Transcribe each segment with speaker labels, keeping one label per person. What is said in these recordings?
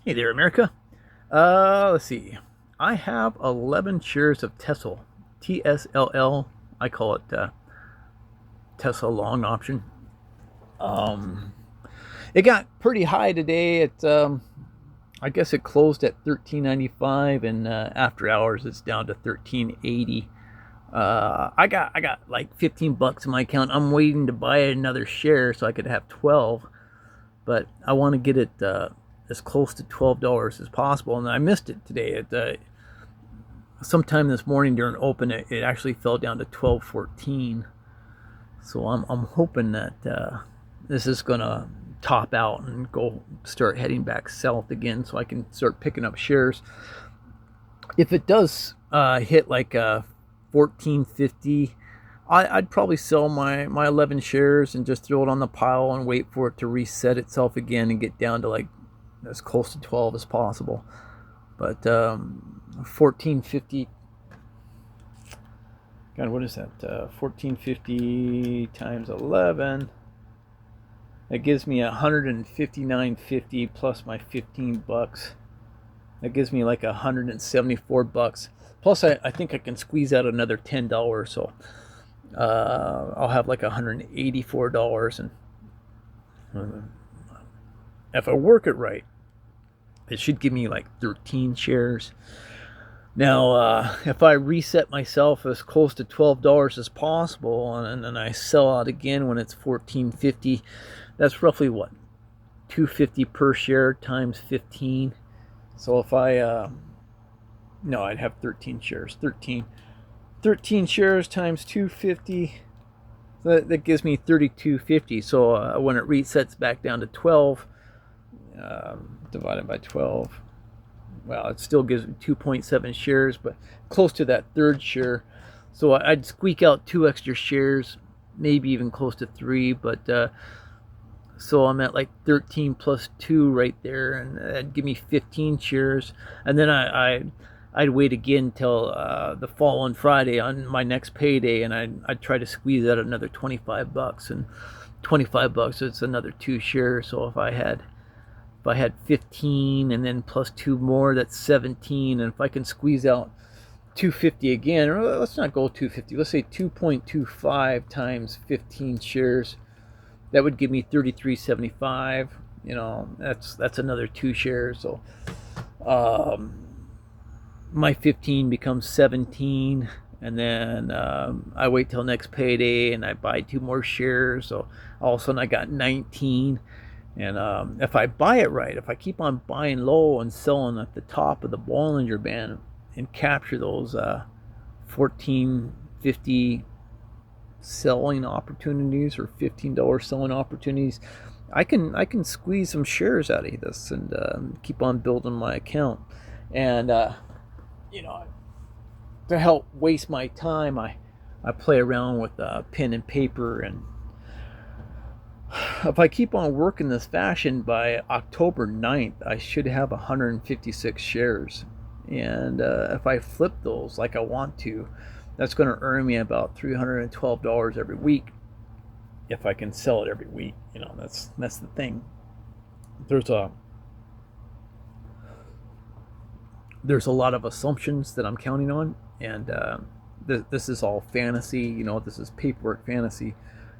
Speaker 1: Hey there, America. Let's see. I have 11 shares of Tesla, TSLL. I call it Tesla long option. Um, it got pretty high today. I guess it closed at 13.95, and after hours it's down to 13.80. I got like 15 bucks in my account. I'm waiting to buy another share so I could have 12, but I want to get it as close to $12 as possible. And I missed it today. Sometime this morning during open, it actually fell down to 12.14. So I'm hoping that this is gonna top out and go start heading back south again, so I can start picking up shares. If it does hit like 14.50, I'd probably sell my 11 shares and just throw it on the pile and wait for it to reset itself again and get down to like as close to 12 as possible. But 14.50, God, what is that? 14.50 times 11. That gives me 159.50 plus my 15 bucks. That gives me like 174 bucks. Plus, I think I can squeeze out another $10. So I'll have like $184. And if I work it right, it should give me like 13 shares. Now, if I reset myself as close to $12 as possible, and then I sell out again when it's 14.50, that's roughly what, 250 per share times 15. So if no, I'd have 13 shares. 13 shares times 250. That gives me 32.50. So when it resets back down to 12, divided by 12, well, it still gives me 2.7 shares, but close to that third share. So I'd squeak out 2 extra shares, maybe even close to 3, but so I'm at like 13 plus 2 right there, and that'd give me 15 shares. And then I'd wait again till the following Friday on my next payday, and I'd try to squeeze out another 25 bucks, and 25 bucks, it's another 2 shares. So if I had 15 and then plus 2 more, that's 17. And if I can squeeze out 250 again, or let's not go 250, let's say 2.25 times 15 shares, that would give me 33.75. That's another 2 shares. So my 15 becomes 17, and then I wait till next payday and I buy 2 more shares. So all of a sudden I got 19. And if I buy it right, if I keep on buying low and selling at the top of the Bollinger Band and capture those 14.50 selling opportunities or $15 selling opportunities, I can squeeze some shares out of this and keep on building my account. And to help waste my time, I play around with pen and paper, and if I keep on working this fashion, by October 9th, I should have 156 shares. And if I flip those like I want to, that's going to earn me about $312 every week if I can sell it every week. That's the thing. There's a there's a lot of assumptions that I'm counting on, and this is all fantasy. This is paperwork fantasy,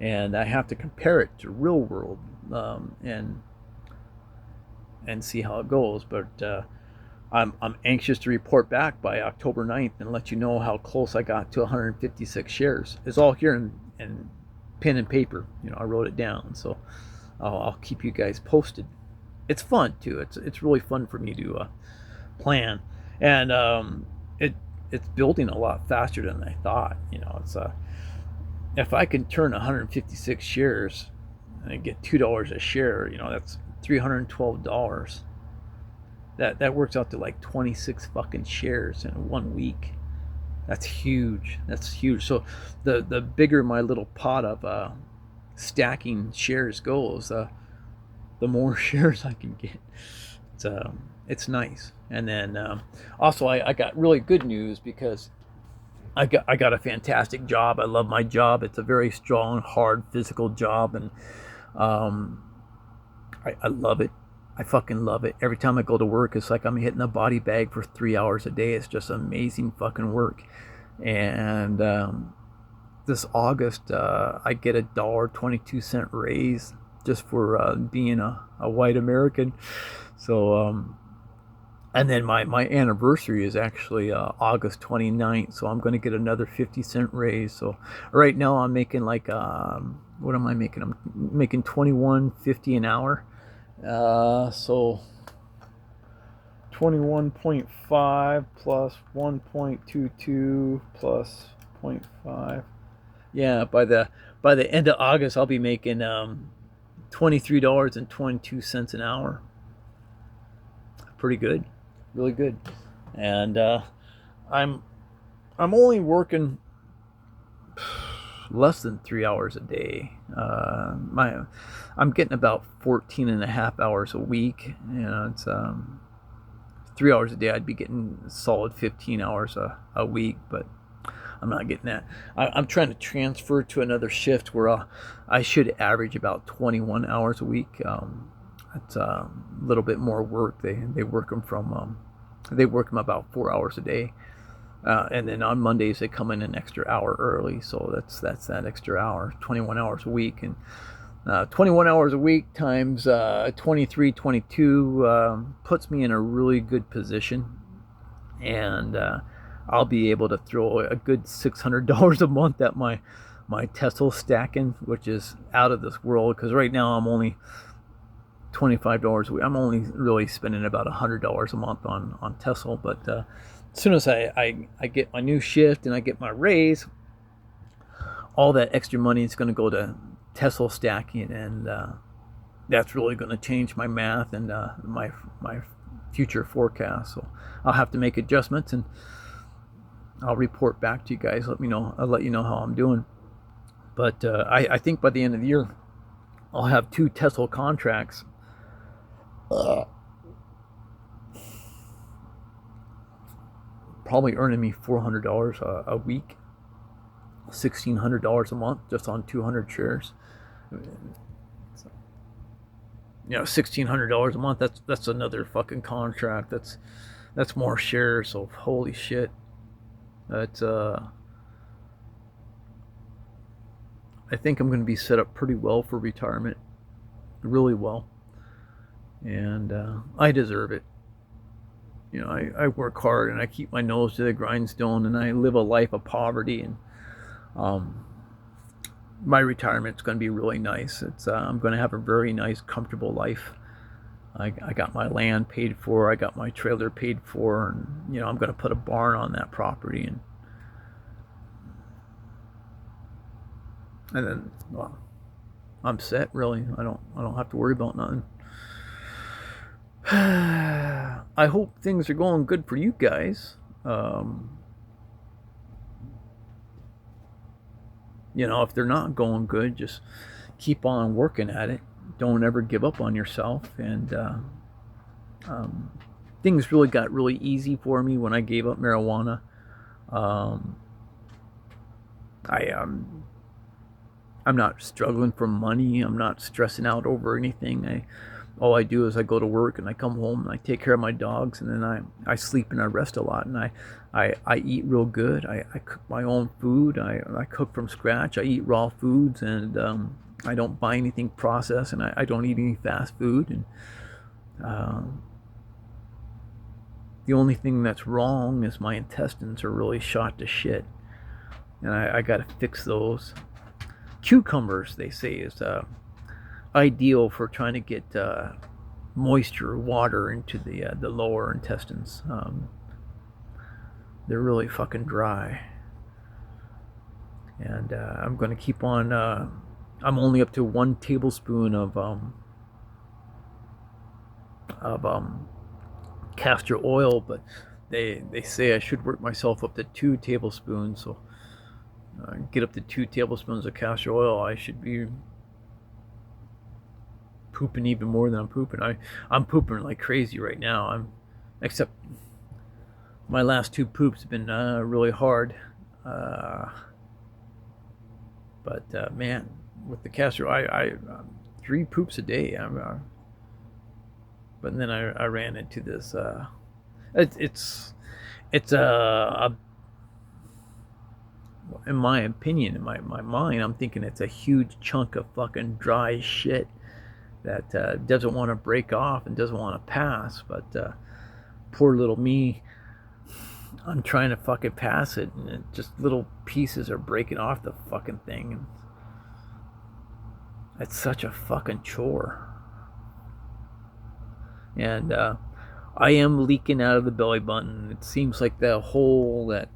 Speaker 1: and I have to compare it to real world, and see how it goes. But I'm anxious to report back by October 9th and let you know how close I got to 156 shares. It's all here in pen and paper. I wrote it down, so I'll keep you guys posted. It's fun too. It's really fun for me to plan, and it's building a lot faster than I thought. It's if I can turn 156 shares and get $2 a share, that's $312. That works out to like 26 fucking shares in 1 week. That's huge. That's huge. So the bigger my little pot of stacking shares goes, the more shares I can get. It's nice. And then also I got really good news, because I got a fantastic job. I love my job. It's a very strong, hard, physical job, and I love it. I fucking love it. Every time I go to work, it's like I'm hitting a body bag for 3 hours a day. It's just amazing fucking work. And this August, I get $1.22 raise just for being a white American. So, and then my anniversary is actually August 29th, so I'm going to get another 50-cent raise. So right now I'm making like, what am I making? I'm making 21.50 an hour. So 21.5 plus 1.22 plus zero point 0.5. Yeah, by the end of August, I'll be making $23.22 an hour. Pretty good, really good. And I'm I'm only working less than 3 hours a day. I'm getting about 14 and a half hours a week. You know, it's 3 hours a day. I'd be getting a solid 15 hours a week, but I'm not getting that. I'm trying to transfer to another shift where I should average about 21 hours a week. It's a little bit more work. They work them from they work them about 4 hours a day. And then on Mondays they come in an extra hour early, so that's that extra hour, 21 hours a week, and 21 hours a week times 23, 22 puts me in a really good position, and I'll be able to throw a good $600 a month at my Tesla stacking, which is out of this world. Because right now I'm only $25 a week. I'm only really spending about $100 a month on Tesla, but as soon as I get my new shift and I get my raise, all that extra money is going to go to Tesla stacking, and that's really going to change my math and my future forecast. So I'll have to make adjustments, and I'll report back to you guys. I'll let you know how I'm doing. But I think by the end of the year, I'll have 2 Tesla contracts. Probably earning me $400 a week, $1,600 a month just on 200 shares. So, $1,600 a month. That's another fucking contract. That's more shares. So holy shit. That's I think I'm going to be set up pretty well for retirement, really well, and I deserve it. I work hard and I keep my nose to the grindstone, and I live a life of poverty, and my retirement's going to be really nice. I'm going to have a very nice, comfortable life. I got my land paid for. I got my trailer paid for, and I'm going to put a barn on that property, and then, well, I'm set. Really, I don't have to worry about nothing. I hope things are going good for you guys. If they're not going good, just keep on working at it. Don't ever give up on yourself. And things really got really easy for me when I gave up marijuana. I'm not struggling for money. I'm not stressing out over anything. All I do is I go to work and I come home and I take care of my dogs, and then I sleep and I rest a lot, and I eat real good. I cook my own food. I cook from scratch. I eat raw foods, and I don't buy anything processed, and I don't eat any fast food. And the only thing that's wrong is my intestines are really shot to shit, and I got to fix those. Cucumbers, they say, is ideal for trying to get moisture, water into the lower intestines. They're really fucking dry, and I'm going to keep on. I'm only up to 1 tablespoon of castor oil, but they say I should work myself up to 2 tablespoons. So get up to 2 tablespoons of castor oil, I should be pooping even more than I'm pooping. I'm pooping like crazy right now. Except my last 2 poops have been really hard. But man, with the castor, I 3 poops a day. But then I ran into this. It's a in my opinion, in my mind, I'm thinking it's a huge chunk of fucking dry shit that doesn't want to break off and doesn't want to pass. But poor little me, I'm trying to fucking pass it, and just little pieces are breaking off the fucking thing. And it's such a fucking chore. And I am leaking out of the belly button. It seems like the hole that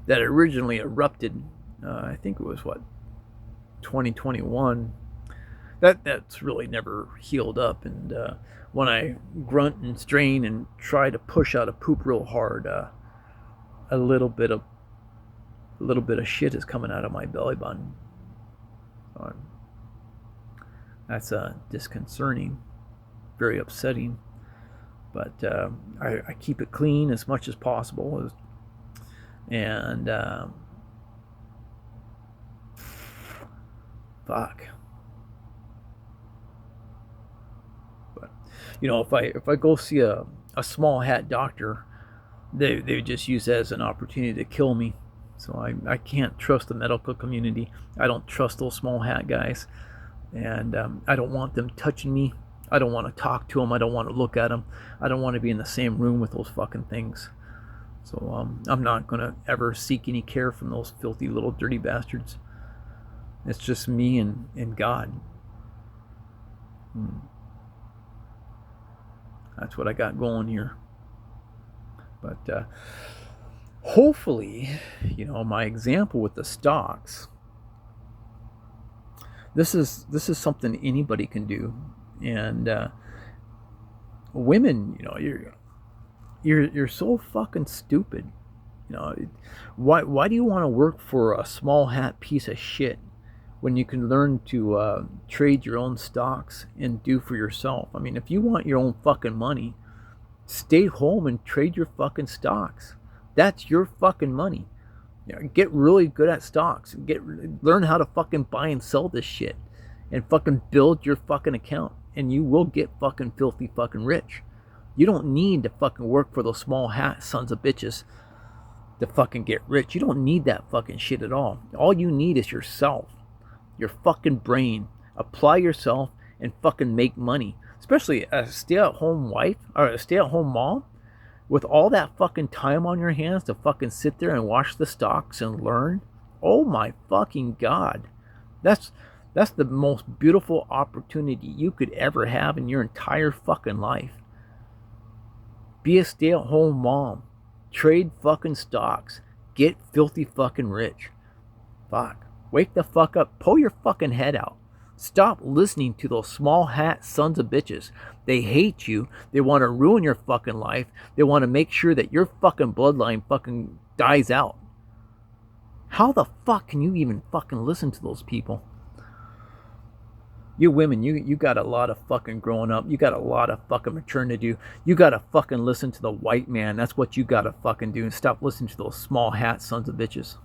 Speaker 1: originally erupted, I think it was 2021. That's really never healed up. And when I grunt and strain and try to push out a poop real hard, a little bit of shit is coming out of my belly button. That's disconcerting, very upsetting. But I keep it clean as much as possible, and fuck. But if I go see a small hat doctor, they just use that as an opportunity to kill me. So I can't trust the medical community. I don't trust those small hat guys, and I don't want them touching me. I don't want to talk to them. I don't want to look at them. I don't want to be in the same room with those fucking things. So I'm not going to ever seek any care from those filthy little dirty bastards. It's just me and God. That's what I got going here. But hopefully, my example with the stocks, this is something anybody can do. And women, you're so fucking stupid. Why do you want to work for a small hat piece of shit when you can learn to trade your own stocks and do for yourself? I mean, if you want your own fucking money, stay home and trade your fucking stocks. That's your fucking money. Get really good at stocks. Learn how to fucking buy and sell this shit, and fucking build your fucking account, and you will get fucking filthy fucking rich. You don't need to fucking work for those small hat sons of bitches to fucking get rich. You don't need that fucking shit at all. All you need is yourself, your fucking brain. Apply yourself and fucking make money. Especially a stay-at-home wife or a stay-at-home mom with all that fucking time on your hands to fucking sit there and watch the stocks and learn. Oh my fucking God. That's the most beautiful opportunity you could ever have in your entire fucking life. Be a stay-at-home mom. Trade fucking stocks. Get filthy fucking rich. Fuck. Wake the fuck up. Pull your fucking head out. Stop listening to those small hat sons of bitches. They hate you. They want to ruin your fucking life. They want to make sure that your fucking bloodline fucking dies out. How the fuck can you even fucking listen to those people? You women, you got a lot of fucking growing up. You got a lot of fucking maturing to do. You got to fucking listen to the white man. That's what you got to fucking do. And stop listening to those small hat sons of bitches.